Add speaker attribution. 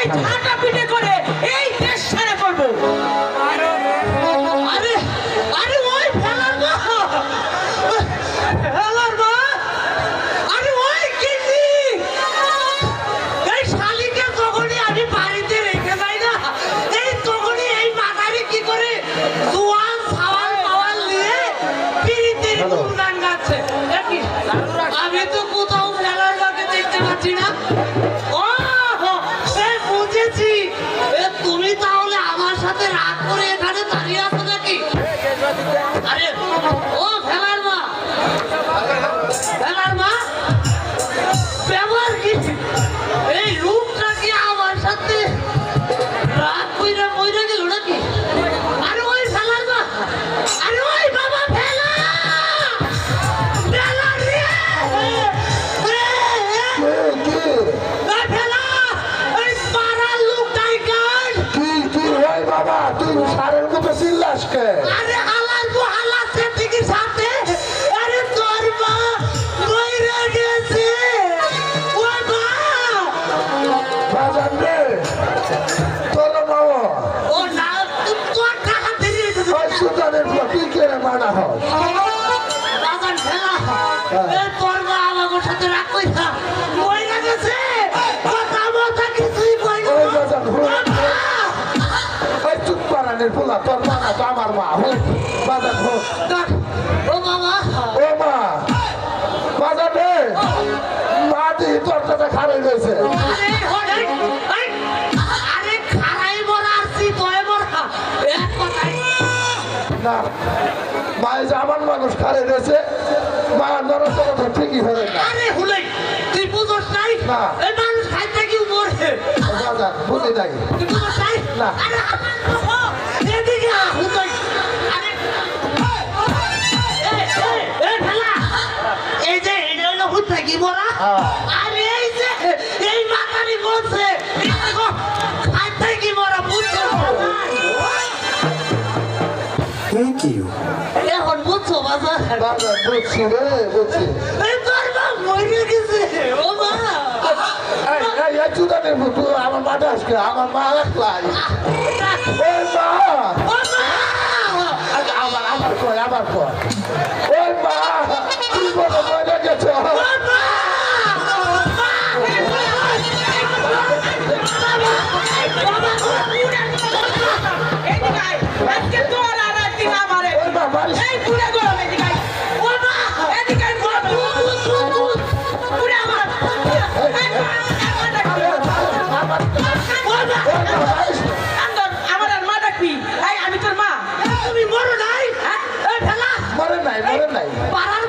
Speaker 1: এই ঝাঁটা পিটে করে এই দেশ ছেড়ে করবো। আরে আরে ওই ফেলার মা, ফেলার মা, আরে ওই কিজি এই শালিকে যখনই আমি বাড়িতে রেখে যাই না, এই তখনই এই মাথারি কি করে জোয়ান সাওয়াল পাওয়াল নিয়ে পিড়িতের গুণগান গাচ্ছে। আমি তো কোথাও ফেলার মাকে দেখতে পাচ্ছি না। ও সে বুঝেছি, তুমি তাহলে আমার সাথে রাগ করে এখানে দাঁড়িয়ে আছো নাকি? আরে ও ফেলার মা, ফেলার মা ব্যবহার কি এই রূপটা কি আমার সাথে রাগ কইরা কইরা গেল নাকি? আরে ওই ফেলার মা, আরে ওই বাবা ফেলা, ফেলা রে ফেলা, এই পাড়ার লোকটাই গান।
Speaker 2: কি হয় বাবা, তুই সারের মতো চিল্লাস কে?
Speaker 1: আরে হালাল গো হালাচ্ছে ঠিকই সাথে। আরে তোর মা মইরা গেছে। ও মা,
Speaker 2: বাজান রে, তোর মাও
Speaker 1: ও না, তোর টাকা ফিরিয়ে দিতে
Speaker 2: ওই সুতানের ফুল তুই কে মানা হস?
Speaker 1: বাজান ফেলা, এ তোর মা আমাকে সাথে রাগ কইরা মইরা গেছে। কথা মতো কিছুই কই না।
Speaker 2: ওই বাজান ওই চুপ পারানের ফুলা তোর মানা তো আমার মা হোক। বাজান হোক।
Speaker 1: ও বাবা,
Speaker 2: ও মা, বাজান রে, মা দিহি তোর সাথে খারে রয়েছে।
Speaker 1: আরে হঠাৎ আরে খারাই বলা আর চিতয় বলা এক কথাই।
Speaker 2: না, মায়ে যে আমার মানুষ খারে রয়েছে, মায়ের নরচরণ তো ঠিকই হবে না।
Speaker 1: আরে হুলাই তুই বুঝোস নাই?
Speaker 2: না।
Speaker 1: এই মানুষ খাইতে কি মরে?
Speaker 2: বাজান বুঝি নাই।
Speaker 1: তুই বুঝোস নাই?
Speaker 2: না।
Speaker 1: আরে আমার বাবা, এদিকে আ, হুলাই। আরে এই ঠেলা, এই যে এটা হলো হুতা কি বলা?
Speaker 2: হ্যাঁ।
Speaker 1: আরে এই যে এই মাথারি বলছে, এই দেখো খাইতে কি মরা বুঝছো?
Speaker 2: Thank you.
Speaker 1: এখন বুঝছো বাবা?
Speaker 2: বাজান বুঝছি রে, বুঝছি।
Speaker 1: এই তোর মা মরে গেছে। ও মা,
Speaker 2: এই চুদানের মতো আমার মাঠে আসবে, আমার মা একলাই। ওই মা,
Speaker 1: ও মা,
Speaker 2: আবার কয়। ওই মা, তুই বলো মরে গেছে। ওই মা মারিস।
Speaker 1: আমি তোর মা, তুমি মরো নাই?
Speaker 2: মরে নাই।
Speaker 1: পাড়ার